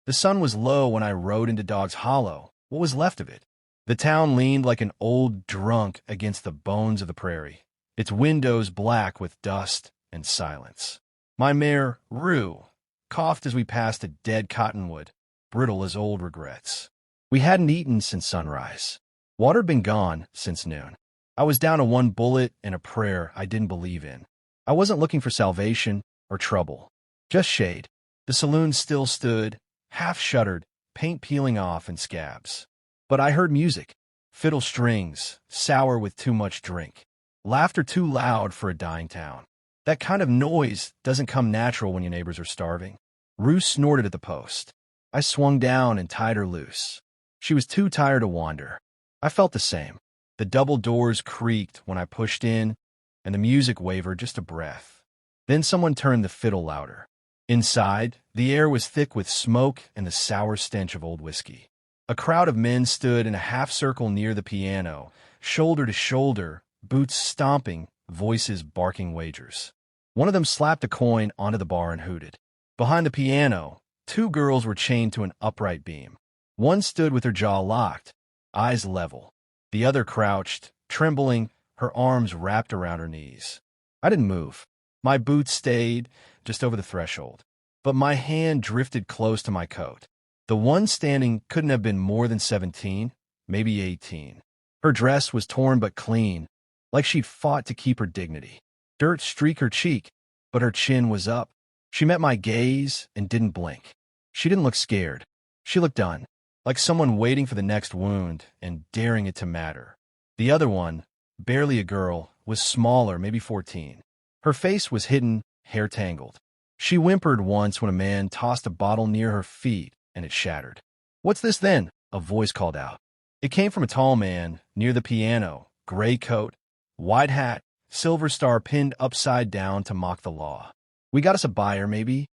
The sun was low when I rode into Dog's Hollow, what was left of it. The town leaned like an old drunk against the bones of the prairie, its windows black with dust and silence. My mare, Rue, coughed as we passed a dead cottonwood, brittle as old regrets. We hadn't eaten since sunrise. Water had been gone since noon. I was down to one bullet and a prayer I didn't believe in. I wasn't looking for salvation or trouble, just shade. The saloon still stood, half shuttered, paint peeling off in scabs. But I heard music, fiddle strings, sour with too much drink, laughter too loud for a dying town. That kind of noise doesn't come natural when your neighbors are starving. Rue snorted at the post. I swung down and tied her loose. She was too tired to wander. I felt the same. The double doors creaked when I pushed in, and the music wavered just a breath. Then someone turned the fiddle louder. Inside, the air was thick with smoke and the sour stench of old whiskey. A crowd of men stood in a half-circle near the piano, shoulder to shoulder, boots stomping, voices barking wagers. One of them slapped a coin onto the bar and hooted. Behind the piano, two girls were chained to an upright beam. One stood with her jaw locked, eyes level. The other crouched, trembling, her arms wrapped around her knees. I didn't move. My boots stayed just over the threshold, but my hand drifted close to my coat. The one standing couldn't have been more than 17, maybe 18. Her dress was torn but clean, like she'd fought to keep her dignity. Dirt streaked her cheek, but her chin was up. She met my gaze and didn't blink. She didn't look scared. She looked done, like someone waiting for the next wound and daring it to matter. The other one, barely a girl, was smaller, maybe 14. Her face was hidden, hair tangled. She whimpered once when a man tossed a bottle near her feet and it shattered. "What's this then?" a voice called out. It came from a tall man near the piano, gray coat, wide hat, silver star pinned upside down to mock the law. "We got us a buyer, maybe?"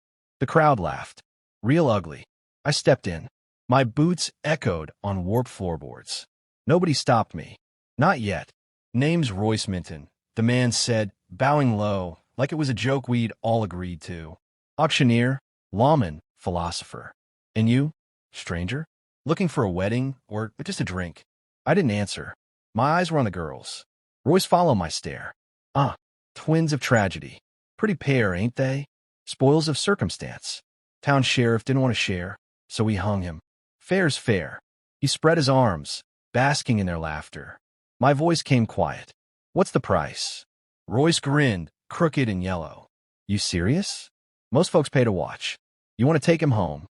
The crowd laughed. Real ugly. I stepped in. My boots echoed on warped floorboards. Nobody stopped me. Not yet. "Name's Royce Minton," the man said, bowing low, like it was a joke we'd all agreed to. "Auctioneer, lawman, philosopher. And you? Stranger? Looking for a wedding or just a drink?" I didn't answer. My eyes were on the girls. Royce followed my stare. "Ah, twins of tragedy. Pretty pair, ain't they? Spoils of circumstance. Town sheriff didn't want to share, so we hung him. Fair's fair." He spread his arms, basking in their laughter. My voice came quiet. "What's the price?" Royce grinned, crooked and yellow. "You serious? Most folks pay to watch. You want to take him home?"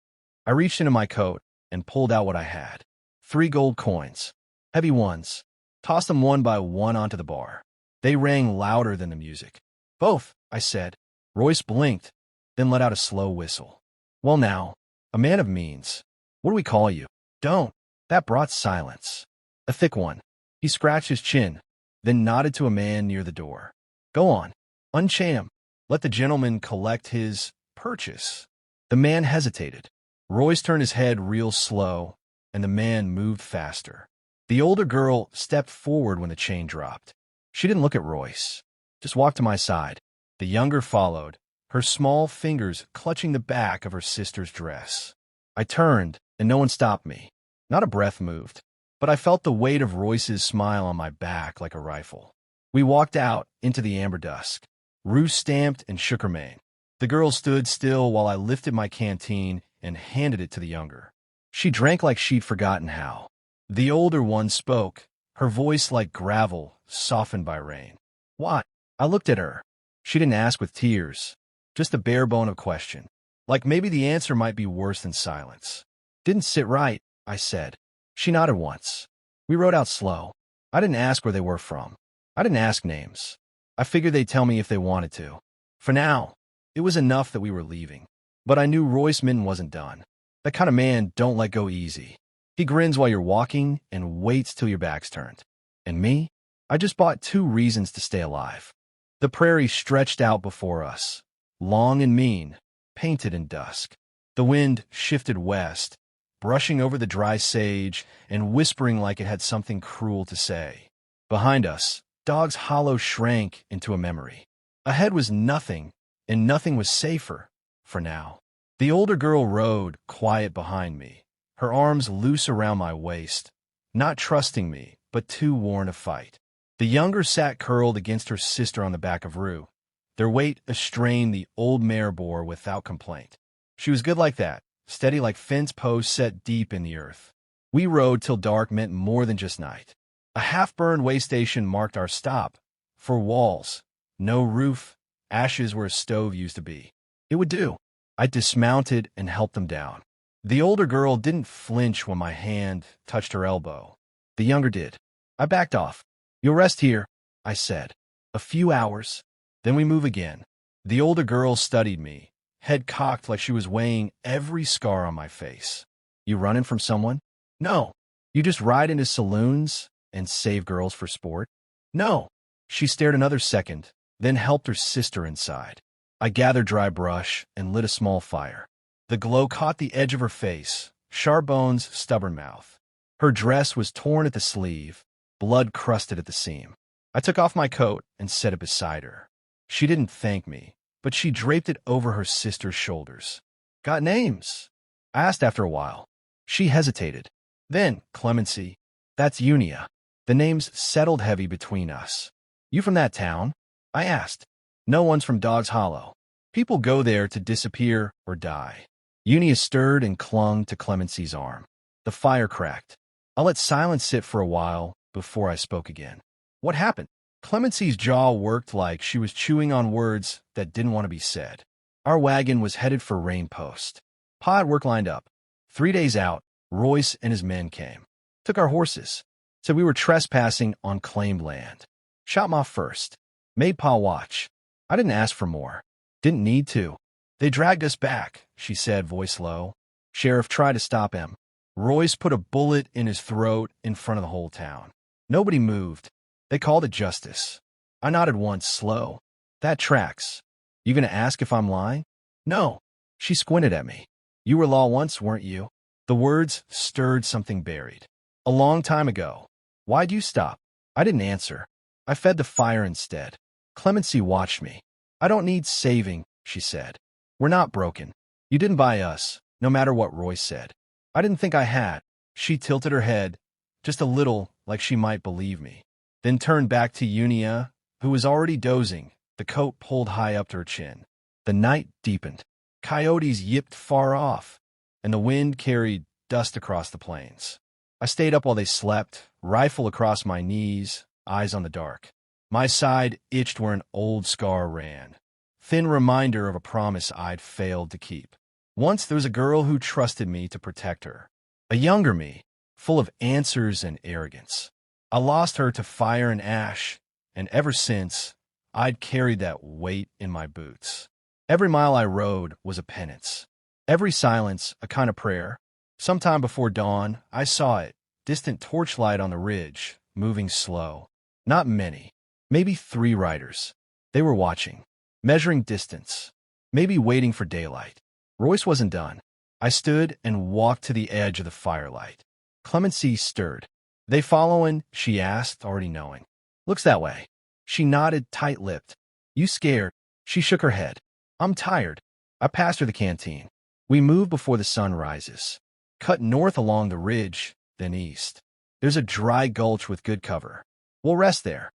I reached into my coat and pulled out what I had. 3 gold coins. Heavy ones. Tossed them one by one onto the bar. They rang louder than the music. "Both," I said. Royce blinked, then let out a slow whistle. "Well now, a man of means. What do we call you?" "Don't." That brought silence. A thick one. He scratched his chin, then nodded to a man near the door. "Go on. Unchain him. Let the gentleman collect his purchase." The man hesitated. Royce turned his head real slow, and the man moved faster. The older girl stepped forward when the chain dropped. She didn't look at Royce, just walked to my side. The younger followed, her small fingers clutching the back of her sister's dress. I turned, and no one stopped me. Not a breath moved, but I felt the weight of Royce's smile on my back like a rifle. We walked out into the amber dusk. Rue stamped and shook her mane. The girl stood still while I lifted my canteen and handed it to the younger. She drank like she'd forgotten how. The older one spoke, her voice like gravel, softened by rain. "What?" I looked at her. She didn't ask with tears, just a bare bone of question. Like maybe the answer might be worse than silence. "Didn't sit right," I said. She nodded once. We rode out slow. I didn't ask where they were from. I didn't ask names. I figured they'd tell me if they wanted to. For now, it was enough that we were leaving. But I knew Royce Minton wasn't done. That kind of man don't let go easy. He grins while you're walking and waits till your back's turned. And me? I just bought 2 reasons to stay alive. The prairie stretched out before us, long and mean, painted in dusk. The wind shifted west, brushing over the dry sage and whispering like it had something cruel to say. Behind us, Dog's Hollow shrank into a memory. Ahead was nothing, and nothing was safer, for now. The older girl rode, quiet behind me, her arms loose around my waist, not trusting me, but too worn to fight. The younger sat curled against her sister on the back of Rue. Their weight estrained the old mare bore without complaint. She was good like that, steady like fence posts set deep in the earth. We rode till dark meant more than just night. A half-burned way station marked our stop. For walls, no roof, ashes where a stove used to be. It would do. I dismounted and helped them down. The older girl didn't flinch when my hand touched her elbow. The younger did. I backed off. "You'll rest here," I said. "A few hours. Then we move again." The older girl studied me, head cocked like she was weighing every scar on my face. "You running from someone?" "No." "You just ride into saloons and save girls for sport?" "No." She stared another second, then helped her sister inside. I gathered dry brush and lit a small fire. The glow caught the edge of her face, sharp bones, stubborn mouth. Her dress was torn at the sleeve, blood crusted at the seam. I took off my coat and set it beside her. She didn't thank me, but she draped it over her sister's shoulders. "Got names?" I asked after a while. She hesitated. Then, Clemency. That's Unia. The names settled heavy between us. "You from that town?" I asked. "No one's from Dog's Hollow. People go there to disappear or die." Unia stirred and clung to Clemency's arm. The fire cracked. I let silence sit for a while before I spoke again. "What happened?" Clemency's jaw worked like she was chewing on words that didn't want to be said. "Our wagon was headed for Rainpost. Pa had work lined up. 3 days out, Royce and his men came. Took our horses. Said we were trespassing on claimed land. Shot 'em off first. Made Pa watch. I didn't ask for more. Didn't need to. They dragged us back," she said, voice low. "Sheriff tried to stop him. Royce put a bullet in his throat in front of the whole town. Nobody moved. They called it justice." I nodded once, slow. "That tracks. You gonna ask if I'm lying?" "No." She squinted at me. "You were law once, weren't you?" The words stirred something buried. "A long time ago." "Why'd you stop?" I didn't answer. I fed the fire instead. Clemency watched me. "I don't need saving," she said. "We're not broken. You didn't buy us, no matter what Royce said." I didn't think I had. She tilted her head, just a little, like she might believe me, then turned back to Unia, who was already dozing, the coat pulled high up to her chin. The night deepened. Coyotes yipped far off, and the wind carried dust across the plains. I stayed up while they slept, rifle across my knees, eyes on the dark. My side itched where an old scar ran. Thin reminder of a promise I'd failed to keep. Once there was a girl who trusted me to protect her. A younger me, full of answers and arrogance. I lost her to fire and ash, and ever since, I'd carried that weight in my boots. Every mile I rode was a penance. Every silence, a kind of prayer. Sometime before dawn, I saw it, distant torchlight on the ridge, moving slow. Not many. Maybe 3 riders. They were watching, measuring distance, maybe waiting for daylight. Royce wasn't done. I stood and walked to the edge of the firelight. Clemency stirred. "They followin'?" she asked, already knowing. "Looks that way." She nodded, tight-lipped. "You scared?" She shook her head. "I'm tired." I passed her the canteen. We moved before the sun rises. Cut north along the ridge, then east. There's a dry gulch with good cover. We'll rest there.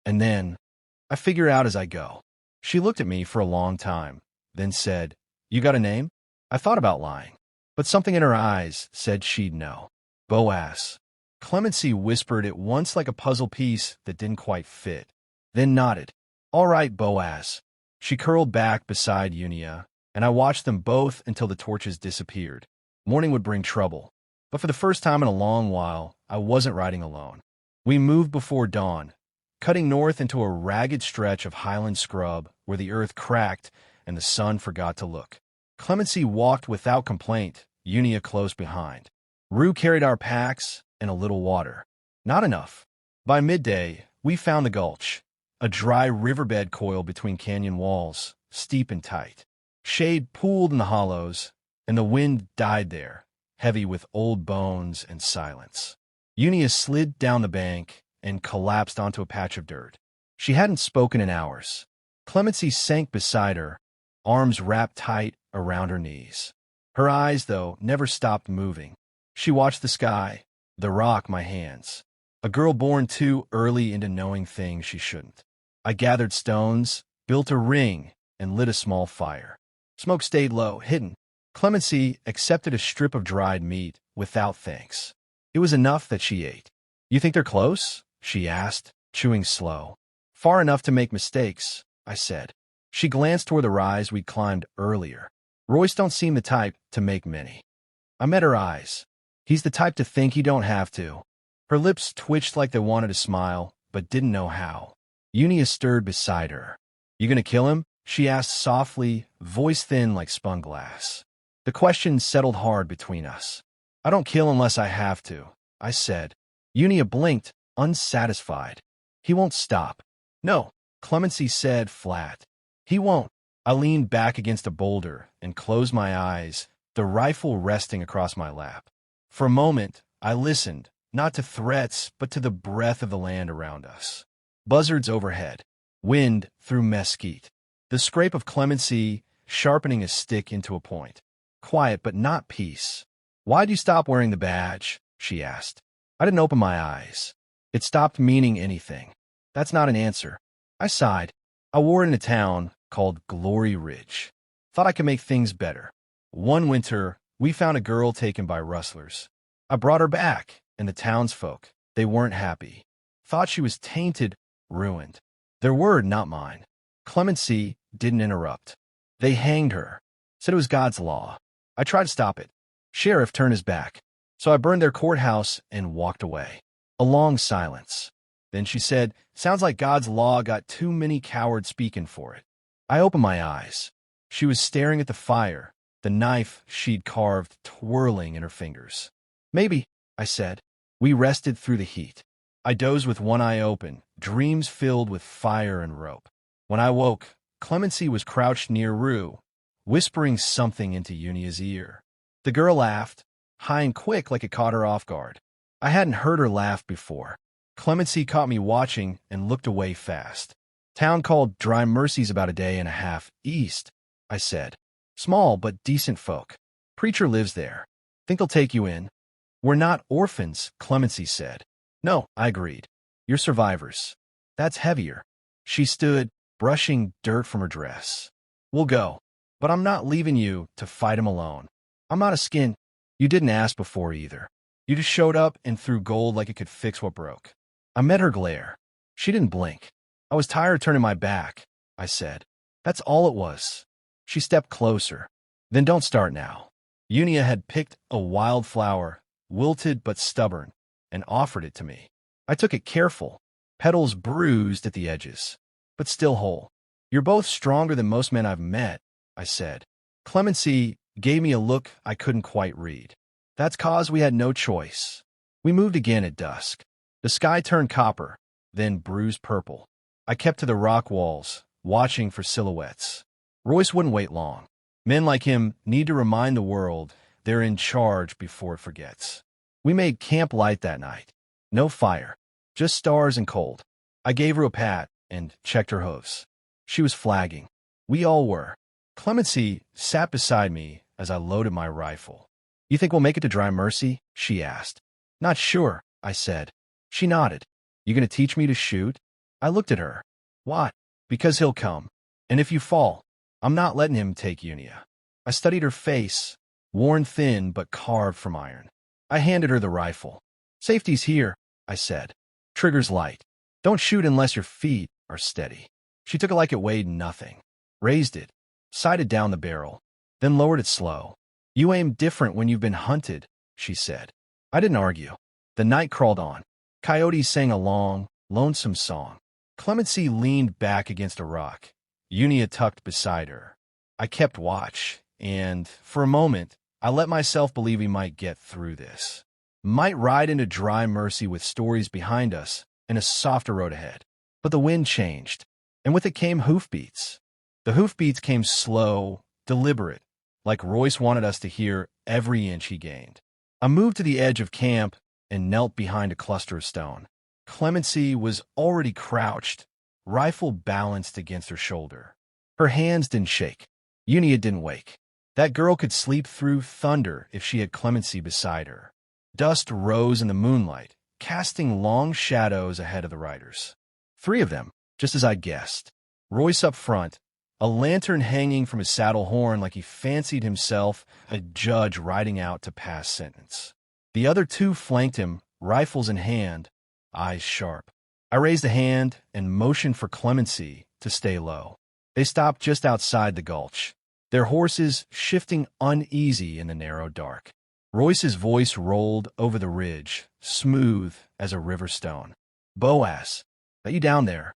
And then, I figure out as I go. She looked at me for a long time, then said, "You got a name?" I thought about lying, but something in her eyes said she'd know. "Boaz." Clemency whispered it once like a puzzle piece that didn't quite fit, then nodded. "All right, Boaz." She curled back beside Unia, and I watched them both until the torches disappeared. Morning would bring trouble, but for the first time in a long while, I wasn't riding alone. We moved before dawn, cutting north into a ragged stretch of highland scrub where the earth cracked and the sun forgot to look. Clemency walked without complaint, Unia close behind. Rue carried our packs and a little water. Not enough. By midday, we found the gulch, a dry riverbed coiled between canyon walls, steep and tight. Shade pooled in the hollows, and the wind died there, heavy with old bones and silence. Unia slid down the bank and collapsed onto a patch of dirt. She hadn't spoken in hours. Clemency sank beside her, arms wrapped tight around her knees. Her eyes, though, never stopped moving. She watched the sky, the rock, my hands. A girl born too early into knowing things she shouldn't. I gathered stones, built a ring, and lit a small fire. Smoke stayed low, hidden. Clemency accepted a strip of dried meat without thanks. It was enough that she ate. "You think they're close?" she asked, chewing slow. "Far enough to make mistakes," I said. She glanced toward the rise we'd climbed earlier. "Royce don't seem the type to make many." I met her eyes. "He's the type to think he don't have to." Her lips twitched like they wanted to smile, but didn't know how. Unia stirred beside her. "You gonna kill him?" she asked softly, voice thin like spun glass. The question settled hard between us. "I don't kill unless I have to," I said. Unia blinked, unsatisfied. "He won't stop." "No," Clemency said flat. "He won't." I leaned back against a boulder and closed my eyes, the rifle resting across my lap. For a moment, I listened, not to threats, but to the breath of the land around us. Buzzards overhead, wind through mesquite, the scrape of Clemency sharpening a stick into a point. Quiet, but not peace. "Why'd you stop wearing the badge?" she asked. I didn't open my eyes. It stopped meaning anything. "That's not an answer." I sighed. "I wore it in a town called Glory Ridge. Thought I could make things better. One winter, we found a girl taken by rustlers. I brought her back, and the townsfolk, they weren't happy. Thought she was tainted, ruined. Their word, not mine." Clemency didn't interrupt. "They hanged her. Said it was God's law. I tried to stop it. Sheriff turned his back. So I burned their courthouse and walked away." A long silence. Then she said, "Sounds like God's law got too many cowards speaking for it." I opened my eyes. She was staring at the fire, the knife she'd carved twirling in her fingers. "Maybe," I said. We rested through the heat. I dozed with one eye open, dreams filled with fire and rope. When I woke, Clemency was crouched near Rue, whispering something into Unia's ear. The girl laughed, high and quick like it caught her off guard. I hadn't heard her laugh before. Clemency caught me watching and looked away fast. "Town called Dry Mercy's about a day and a half east," I said. "Small but decent folk. Preacher lives there. Think they'll take you in?" "We're not orphans," Clemency said. "No," I agreed. "You're survivors." "That's heavier." She stood, brushing dirt from her dress. "We'll go. But I'm not leaving you to fight him alone. I'm not a skin. You didn't ask before either. You just showed up and threw gold like it could fix what broke." I met her glare. She didn't blink. "I was tired of turning my back," I said. "That's all it was." She stepped closer. "Then don't start now." Unia had picked a wildflower, wilted but stubborn, and offered it to me. I took it careful, petals bruised at the edges, but still whole. "You're both stronger than most men I've met," I said. Clemency gave me a look I couldn't quite read. "That's 'cause we had no choice." We moved again at dusk. The sky turned copper, then bruised purple. I kept to the rock walls, watching for silhouettes. Royce wouldn't wait long. Men like him need to remind the world they're in charge before it forgets. We made camp light that night. No fire, just stars and cold. I gave her a pat and checked her hooves. She was flagging. We all were. Clemency sat beside me as I loaded my rifle. "You think we'll make it to Dry Mercy?" she asked. "Not sure," I said. She nodded. "You gonna teach me to shoot?" I looked at her. "Why?" "Because he'll come. And if you fall, I'm not letting him take Unia." I studied her face, worn thin but carved from iron. I handed her the rifle. "Safety's here," I said. "Trigger's light. Don't shoot unless your feet are steady." She took it like it weighed nothing, raised it, sighted down the barrel, then lowered it slow. "You aim different when you've been hunted," she said. I didn't argue. The night crawled on. Coyotes sang a long, lonesome song. Clemency leaned back against a rock, Unia tucked beside her. I kept watch, and, for a moment, I let myself believe we might get through this. Might ride into Dry Mercy with stories behind us and a softer road ahead. But the wind changed, and with it came hoofbeats. The hoofbeats came slow, deliberate, like Royce wanted us to hear every inch he gained. I moved to the edge of camp and knelt behind a cluster of stone. Clemency was already crouched, rifle balanced against her shoulder. Her hands didn't shake. Unia didn't wake. That girl could sleep through thunder if she had clemency beside her. Dust rose in the moonlight, casting long shadows ahead of the riders. 3 of them, just as I guessed. Royce up front, a lantern hanging from his saddle horn like he fancied himself a judge riding out to pass sentence. The other 2 flanked him, rifles in hand, eyes sharp. I raised a hand and motioned for clemency to stay low. They stopped just outside the gulch, their horses shifting uneasy in the narrow dark. Royce's voice rolled over the ridge, smooth as a river stone. "Boaz, are you down there?"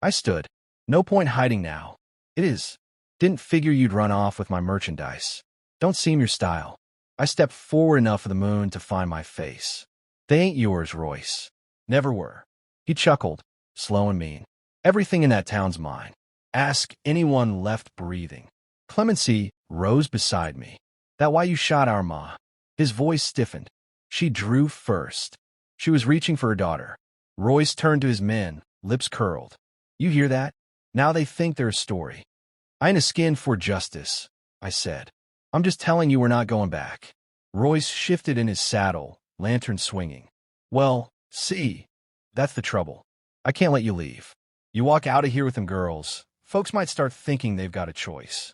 I stood. "No point hiding now. It is. Didn't figure you'd run off with my merchandise. Don't seem your style." I stepped forward enough of the moon to find my face. "They ain't yours, Royce. Never were." He chuckled, slow and mean. "Everything in that town's mine. Ask anyone left breathing." Clemency rose beside me. "That why you shot our ma?" His voice stiffened. She drew first. She was reaching for her daughter. Royce turned to his men, lips curled. "You hear that? Now they think they're a story." "I ain't a skin for justice," I said. "I'm just telling you we're not going back." Royce shifted in his saddle, lantern swinging. "Well, see, that's the trouble. I can't let you leave. You walk out of here with them girls, folks might start thinking they've got a choice."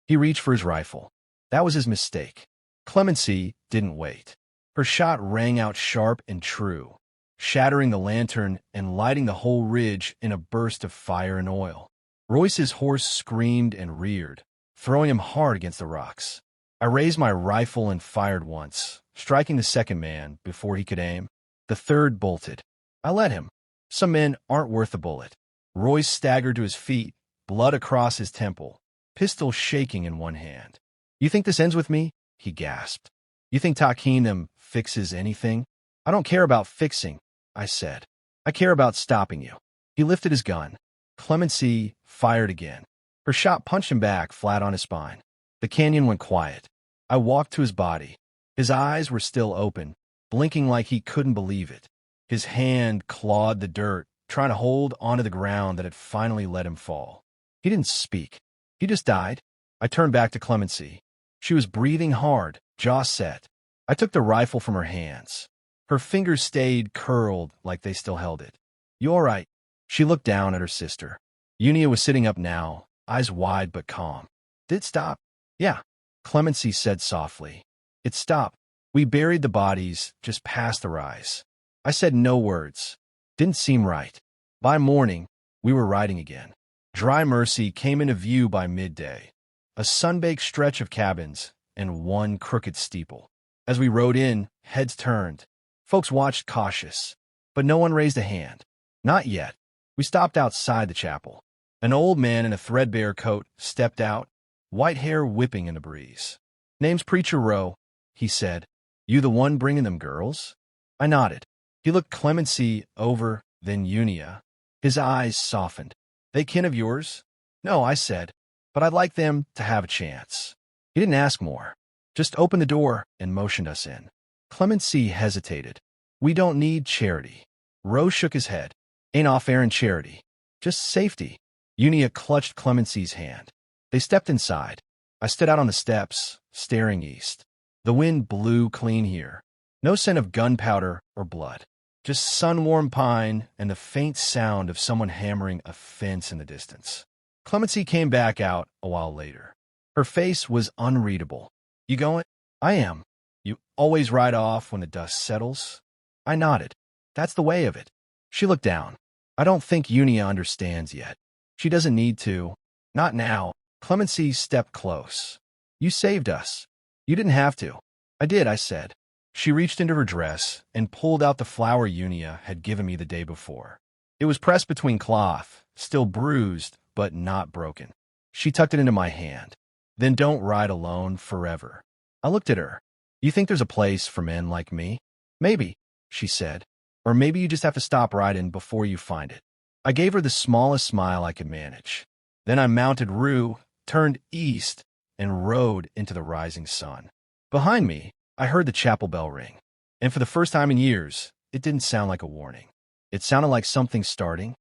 He reached for his rifle. That was his mistake. Clemency didn't wait. Her shot rang out sharp and true, shattering the lantern and lighting the whole ridge in a burst of fire and oil. Royce's horse screamed and reared, throwing him hard against the rocks. I raised my rifle and fired once, striking the second man before he could aim. The third bolted. I let him. Some men aren't worth a bullet. Royce staggered to his feet, blood across his temple, pistol shaking in one hand. "You think this ends with me?" he gasped. "You think talking them fixes anything?" "I don't care about fixing," I said. "I care about stopping you." He lifted his gun. Clemency fired again. Her shot punched him back flat on his spine. The canyon went quiet. I walked to his body. His eyes were still open, blinking like he couldn't believe it. His hand clawed the dirt, trying to hold onto the ground that had finally let him fall. He didn't speak. He just died. I turned back to Clemency. She was breathing hard, jaw set. I took the rifle from her hands. Her fingers stayed curled like they still held it. "You all right?" She looked down at her sister. Unia was sitting up now, eyes wide but calm. "Did it stop?" "Yeah," Clemency said softly. "It stopped. We buried the bodies just past the rise." I said no words. Didn't seem right. By morning, we were riding again. Dry Mercy came into view by midday, a sun-baked stretch of cabins and one crooked steeple. As we rode in, heads turned. Folks watched cautious, but no one raised a hand. Not yet. We stopped outside the chapel. An old man in a threadbare coat stepped out, white hair whipping in the breeze. "Name's Preacher Rowe," he said. "You the one bringing them girls?" I nodded. He looked Clemency over, then Unia. His eyes softened. "They kin of yours?" "No," I said, "but I'd like them to have a chance." He didn't ask more. Just opened the door and motioned us in. Clemency hesitated. "We don't need charity." Rowe shook his head. "Ain't off-errand charity. Just safety." Unia clutched Clemency's hand. They stepped inside. I stood out on the steps, staring east. The wind blew clean here. No scent of gunpowder or blood. Just sun-warmed pine and the faint sound of someone hammering a fence in the distance. Clemency came back out a while later. Her face was unreadable. "You going?" "I am." "You always ride off when the dust settles?" I nodded. "That's the way of it." She looked down. "I don't think Unia understands yet. She doesn't need to. Not now." Clemency stepped close. "You saved us. You didn't have to." "I did," I said. She reached into her dress and pulled out the flower Unia had given me the day before. It was pressed between cloth, still bruised, but not broken. She tucked it into my hand. "Then don't ride alone forever." I looked at her. "You think there's a place for men like me?" "Maybe," she said. "Or maybe you just have to stop riding before you find it." I gave her the smallest smile I could manage. Then I mounted Rue, turned east, and rode into the rising sun. Behind me, I heard the chapel bell ring, and for the first time in years, it didn't sound like a warning. It sounded like something starting,